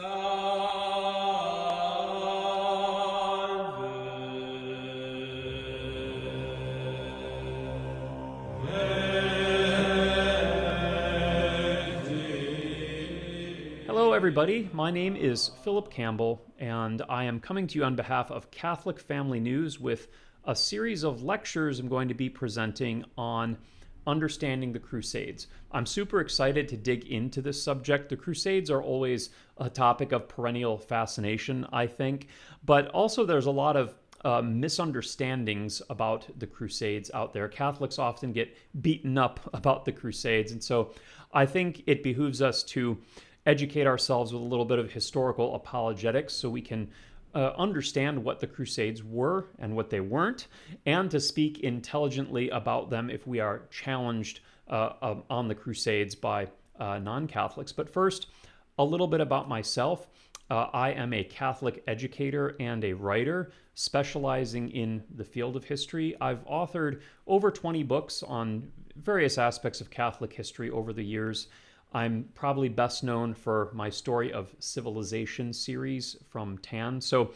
Hello everybody, my name is Phillip Campbell, and I am coming to you on behalf of Catholic Family News with a series of lectures I'm going to be presenting on understanding the Crusades. I'm super excited to dig into this subject. The Crusades are always a topic of perennial fascination, I think, but also there's a lot of misunderstandings about the Crusades out there. Catholics often get beaten up about the Crusades, and so I think it behooves us to educate ourselves with a little bit of historical apologetics so we can understand what the Crusades were and what they weren't, and to speak intelligently about them if we are challenged on the Crusades by non-Catholics. But first, a little bit about myself. I am a Catholic educator and a writer specializing in the field of history. I've authored over 20 books on various aspects of Catholic history over the years. I'm probably best known for my Story of Civilization series from TAN. So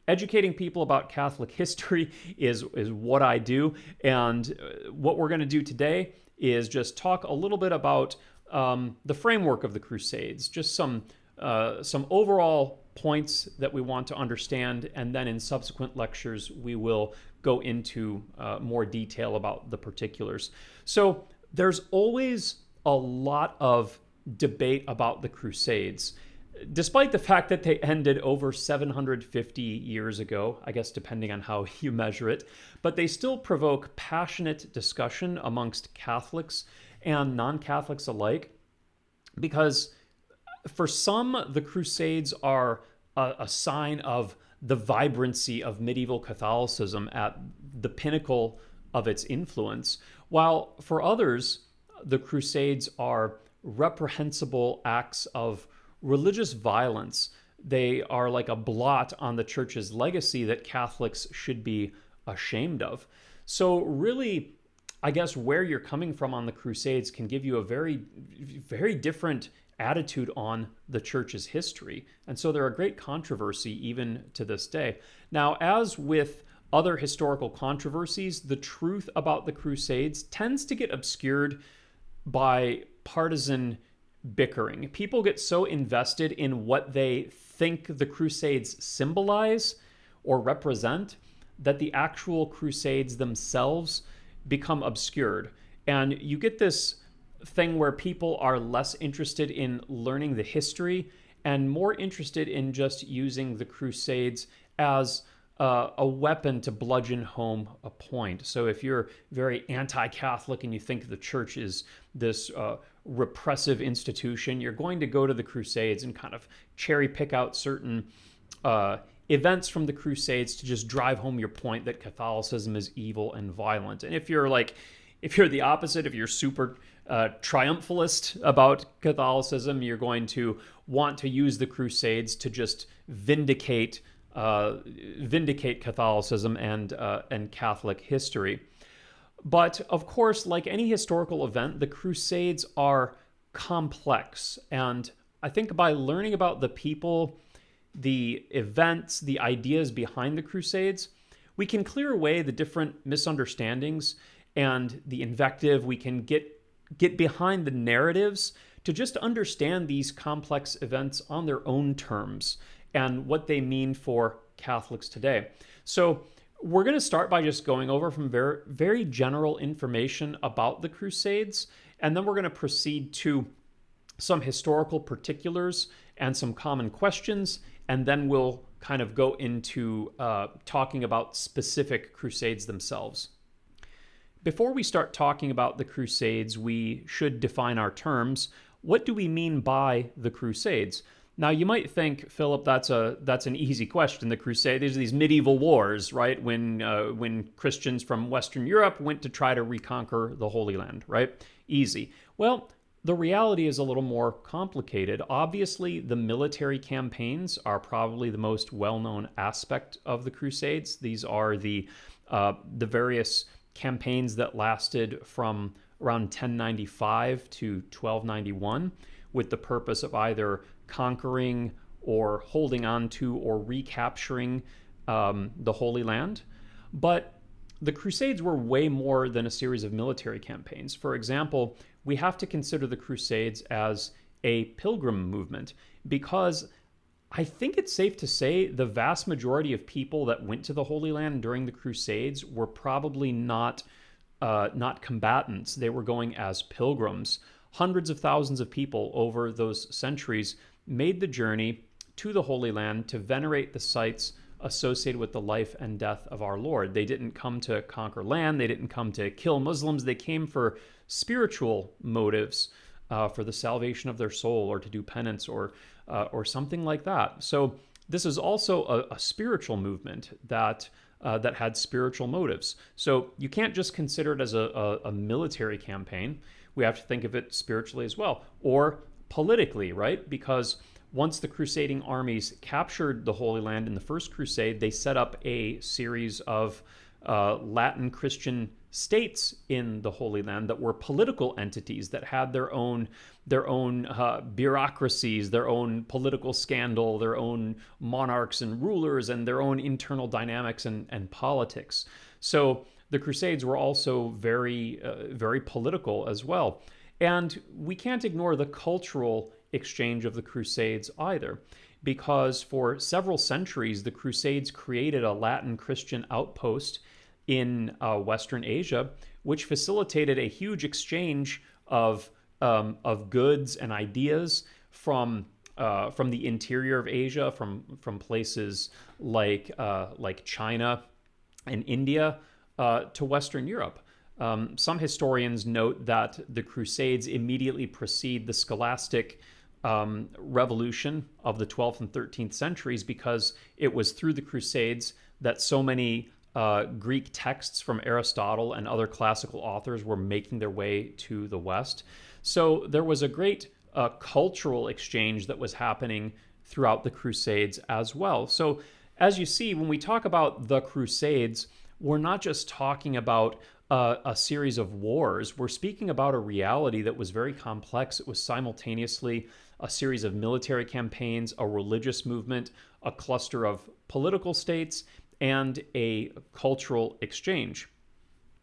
educating people about Catholic history is what I do. And what we're going to do today is just talk a little bit about the framework of the Crusades, just some overall points that we want to understand. And then in subsequent lectures, we will go into more detail about the particulars. So there's always a lot of debate about the Crusades, despite the fact that they ended over 750 years ago, I guess depending on how you measure it, but they still provoke passionate discussion amongst Catholics and non-Catholics alike, because for some, the Crusades are a sign of the vibrancy of medieval Catholicism at the pinnacle of its influence, while for others, the Crusades are reprehensible acts of religious violence. They are like a blot on the Church's legacy that Catholics should be ashamed of. So really, I guess where you're coming from on the Crusades can give you a very, very different attitude on the Church's history. And so they're a great controversy even to this day. Now, as with other historical controversies, the truth about the Crusades tends to get obscured by partisan bickering. People get so invested in what they think the Crusades symbolize or represent that the actual Crusades themselves become obscured. And you get this thing where people are less interested in learning the history and more interested in just using the Crusades as a weapon to bludgeon home a point. So if you're very anti-Catholic and you think the Church is this repressive institution, you're going to go to the Crusades and kind of cherry pick out certain events from the Crusades to just drive home your point that Catholicism is evil and violent. And if you're the opposite, if you're super triumphalist about Catholicism, you're going to want to use the Crusades to just vindicate Catholicism and Catholic history. But of course, like any historical event, the Crusades are complex. And I think by learning about the people, the events, the ideas behind the Crusades, we can clear away the different misunderstandings and the invective. We can get behind the narratives to just understand these complex events on their own terms and what they mean for Catholics today. So we're going to start by just going over some very, very general information about the Crusades, and then we're going to proceed to some historical particulars and some common questions, and then we'll kind of go into talking about specific Crusades themselves. Before we start talking about the Crusades, we should define our terms. What do we mean by the Crusades? Now, you might think, Philip, that's an easy question. The Crusades, these are these medieval wars, right? When Christians from Western Europe went to try to reconquer the Holy Land, right? Easy. Well, the reality is a little more complicated. Obviously, the military campaigns are probably the most well-known aspect of the Crusades. These are the various campaigns that lasted from around 1095 to 1291 with the purpose of either conquering or holding on to or recapturing the Holy Land. But the Crusades were way more than a series of military campaigns. For example, we have to consider the Crusades as a pilgrim movement, because I think it's safe to say the vast majority of people that went to the Holy Land during the Crusades were probably not combatants. They were going as pilgrims. Hundreds of thousands of people over those centuries made the journey to the Holy Land to venerate the sites associated with the life and death of our Lord. They didn't come to conquer land. They didn't come to kill Muslims. They came for spiritual motives, for the salvation of their soul, or to do penance, or something like that. So this is also a spiritual movement that had spiritual motives. So you can't just consider it as a military campaign. We have to think of it spiritually as well, or politically, right? Because once the crusading armies captured the Holy Land in the First Crusade, they set up a series of Latin Christian states in the Holy Land that were political entities that had their own bureaucracies, their own political scandal, their own monarchs and rulers, and their own internal dynamics and politics. So the Crusades were also very political as well. And we can't ignore the cultural exchange of the Crusades either, because for several centuries, the Crusades created a Latin Christian outpost in Western Asia, which facilitated a huge exchange of goods and ideas from the interior of Asia, from places like China and India to Western Europe. Some historians note that the Crusades immediately precede the scholastic revolution of the 12th and 13th centuries, because it was through the Crusades that so many Greek texts from Aristotle and other classical authors were making their way to the West. So there was a great cultural exchange that was happening throughout the Crusades as well. So as you see, when we talk about the Crusades, we're not just talking about a series of wars. We're speaking about a reality that was very complex. It was simultaneously a series of military campaigns, a religious movement, a cluster of political states, and a cultural exchange.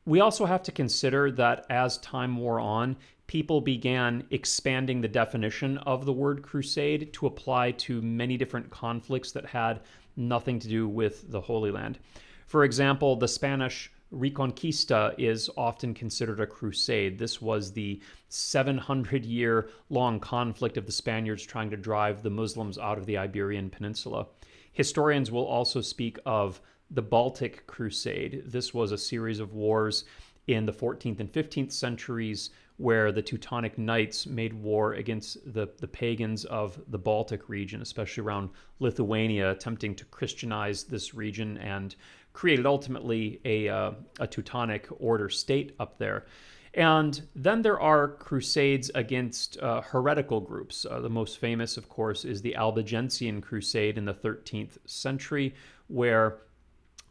We also have to consider that as time wore on, people began expanding the definition of the word crusade to apply to many different conflicts that had nothing to do with the Holy Land. For example, the Spanish Reconquista is often considered a crusade. This was the 700-year-long conflict of the Spaniards trying to drive the Muslims out of the Iberian Peninsula. Historians will also speak of the Baltic Crusade. This was a series of wars in the 14th and 15th centuries where the Teutonic Knights made war against the pagans of the Baltic region, especially around Lithuania, attempting to Christianize this region and created ultimately a Teutonic order state up there. And then there are crusades against heretical groups. The most famous, of course, is the Albigensian Crusade in the 13th century, where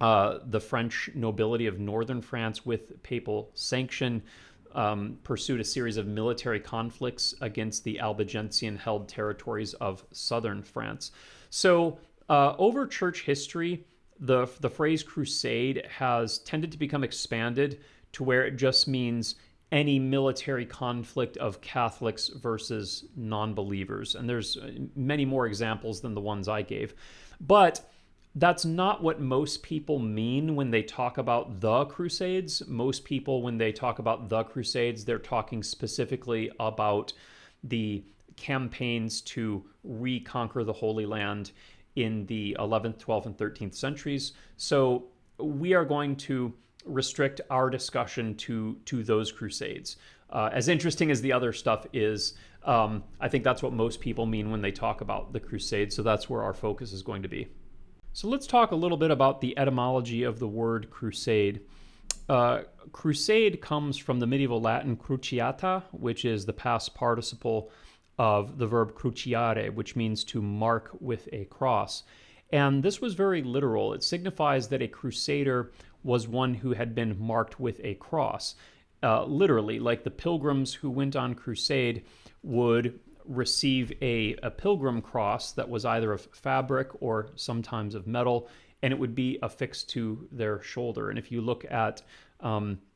the French nobility of northern France, with papal sanction, pursued a series of military conflicts against the Albigensian-held territories of southern France. So over church history, the phrase crusade has tended to become expanded to where it just means any military conflict of Catholics versus non-believers. And there's many more examples than the ones I gave. But that's not what most people mean when they talk about the Crusades. Most people, when they talk about the Crusades, they're talking specifically about the campaigns to reconquer the Holy Land in the 11th, 12th, and 13th centuries. So we are going to restrict our discussion to those Crusades. As interesting as the other stuff is, I think that's what most people mean when they talk about the Crusades, so that's where our focus is going to be. So let's talk a little bit about the etymology of the word crusade. Crusade comes from the medieval Latin cruciata, which is the past participle of the verb cruciare, which means to mark with a cross. And this was very literal. It signifies that a crusader was one who had been marked with a cross. Literally, like the pilgrims who went on crusade would receive a pilgrim cross that was either of fabric or sometimes of metal, and it would be affixed to their shoulder. And if you look at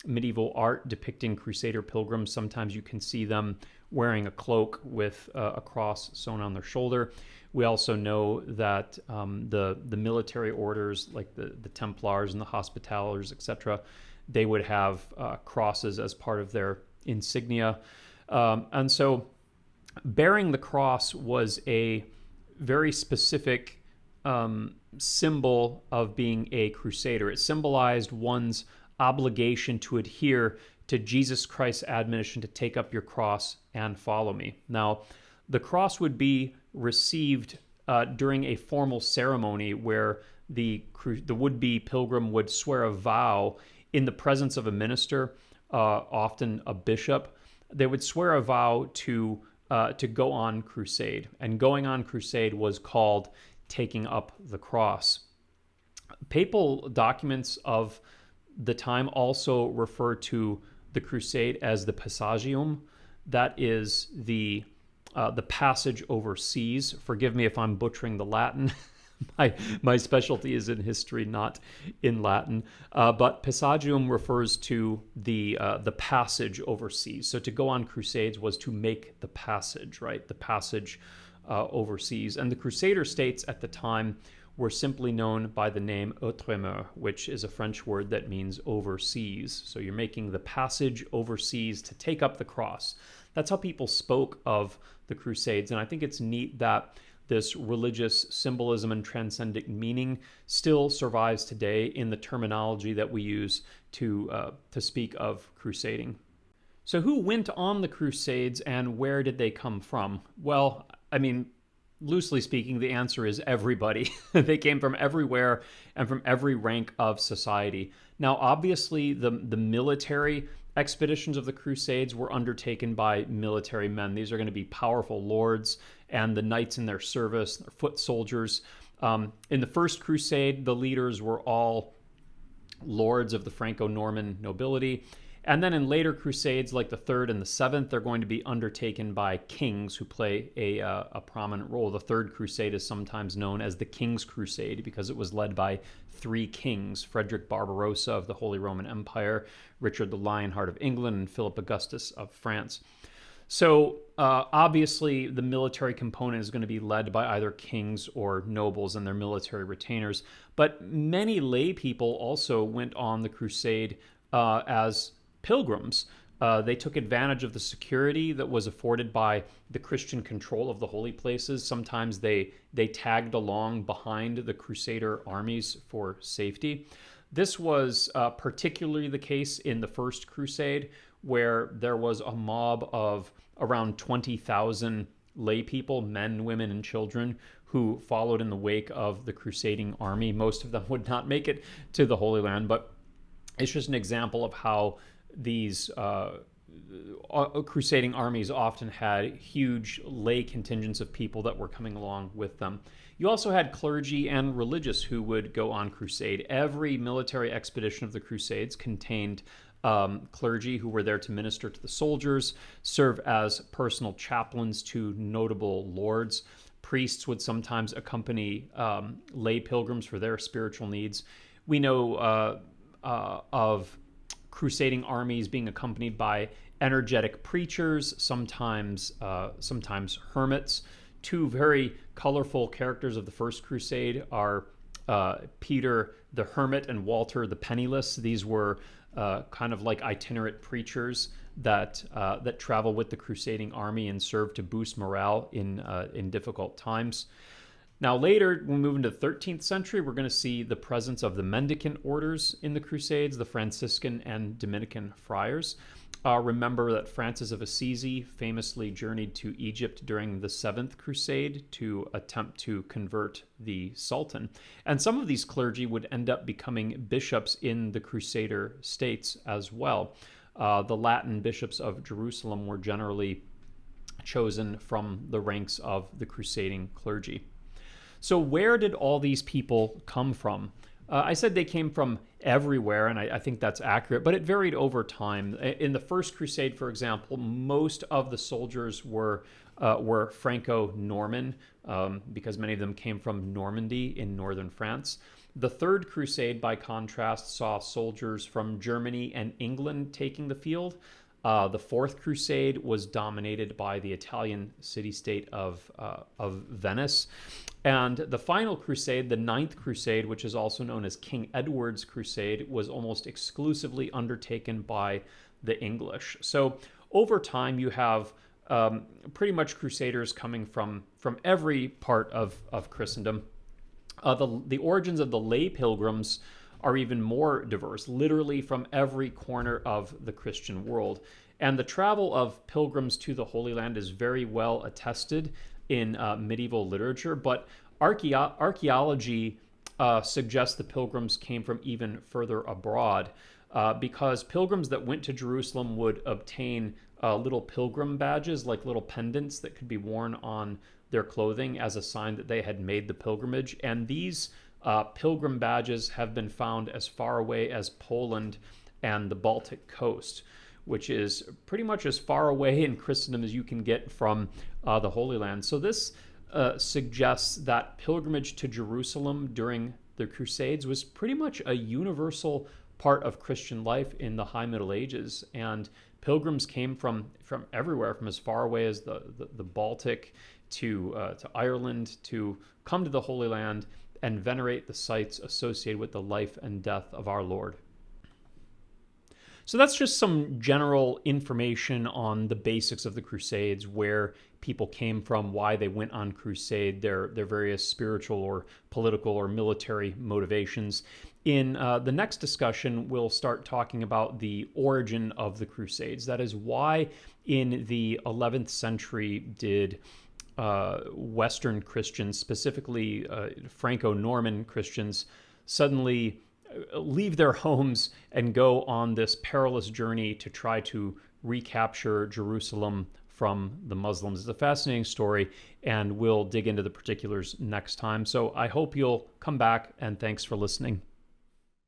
medieval art depicting Crusader pilgrims, sometimes you can see them wearing a cloak with a cross sewn on their shoulder. We also know that the military orders, like the Templars and the Hospitallers, etc., they would have crosses as part of their insignia. And so bearing the cross was a very specific symbol of being a crusader. It symbolized one's obligation to adhere to Jesus Christ's admonition to take up your cross and follow me. Now, the cross would be received during a formal ceremony where the would-be pilgrim would swear a vow in the presence of a minister, often a bishop. They would swear a vow to go on crusade, and going on crusade was called taking up the cross. Papal documents of the time also refer to the crusade as the passagium. That is the passage over seas. Forgive me if I'm butchering the Latin. My specialty is in history, not in Latin. But passagium refers to the passage over seas. So to go on crusades was to make the passage, right? The passage over seas. And the Crusader states at the time were simply known by the name Outremer, which is a French word that means overseas. So you're making the passage overseas to take up the cross. That's how people spoke of the Crusades. And I think it's neat that this religious symbolism and transcendent meaning still survives today in the terminology that we use to speak of crusading. So who went on the Crusades and where did they come from? Well, I mean, loosely speaking, the answer is everybody. They came from everywhere and from every rank of society. Now, obviously, the military expeditions of the Crusades were undertaken by military men. These are going to be powerful lords and the knights in their service, their foot soldiers. In the First Crusade, the leaders were all lords of the Franco-Norman nobility. And then in later crusades, like the Third and the Seventh, they're going to be undertaken by kings who play a prominent role. The Third Crusade is sometimes known as the King's Crusade because it was led by three kings: Frederick Barbarossa of the Holy Roman Empire, Richard the Lionheart of England, and Philip Augustus of France. So obviously the military component is going to be led by either kings or nobles and their military retainers. But many lay people also went on the crusade as pilgrims. They took advantage of the security that was afforded by the Christian control of the holy places. Sometimes they tagged along behind the Crusader armies for safety. This was particularly the case in the First Crusade, where there was a mob of around 20,000 lay people, men, women, and children, who followed in the wake of the crusading army. Most of them would not make it to the Holy Land, but it's just an example of how these crusading armies often had huge lay contingents of people that were coming along with them. You also had clergy and religious who would go on crusade. Every military expedition of the Crusades contained clergy who were there to minister to the soldiers, serve as personal chaplains to notable lords. Priests would sometimes accompany lay pilgrims for their spiritual needs. We know of crusading armies being accompanied by energetic preachers, sometimes hermits. Two very colorful characters of the First Crusade are Peter the Hermit and Walter the Penniless. These were kind of like itinerant preachers that travel with the crusading army and serve to boost morale in difficult times. Now later, when we move into the 13th century, we're going to see the presence of the mendicant orders in the Crusades, the Franciscan and Dominican friars. Remember that Francis of Assisi famously journeyed to Egypt during the 7th Crusade to attempt to convert the Sultan. And some of these clergy would end up becoming bishops in the Crusader states as well. The Latin bishops of Jerusalem were generally chosen from the ranks of the crusading clergy. So where did all these people come from? I said they came from everywhere, and I think that's accurate, but it varied over time. In the First Crusade, for example, most of the soldiers were were Franco-Norman, because many of them came from Normandy in northern France. The Third Crusade, by contrast, saw soldiers from Germany and England taking the field. The Fourth Crusade was dominated by the Italian city-state of Venice. And the final crusade, the Ninth Crusade, which is also known as King Edward's Crusade, was almost exclusively undertaken by the English. So over time, you have pretty much crusaders coming from every part of Christendom. The origins of the lay pilgrims are even more diverse, literally from every corner of the Christian world. And the travel of pilgrims to the Holy Land is very well attested in medieval literature, but archaeology suggests the pilgrims came from even further abroad, because pilgrims that went to Jerusalem would obtain little pilgrim badges, like little pendants that could be worn on their clothing as a sign that they had made the pilgrimage. And these pilgrim badges have been found as far away as Poland and the Baltic coast, which is pretty much as far away in Christendom as you can get from the Holy Land. So this suggests that pilgrimage to Jerusalem during the Crusades was pretty much a universal part of Christian life in the High Middle Ages, and pilgrims came from everywhere, from as far away as the Baltic to Ireland, to come to the Holy Land and venerate the sites associated with the life and death of our Lord. So that's just some general information on the basics of the Crusades, where people came from, why they went on crusade, their various spiritual or political or military motivations. In the next discussion, we'll start talking about the origin of the Crusades. That is, why in the 11th century did Western Christians, specifically Franco-Norman Christians, suddenly leave their homes and go on this perilous journey to try to recapture Jerusalem from the Muslims. It's a fascinating story, and we'll dig into the particulars next time. So I hope you'll come back, and thanks for listening.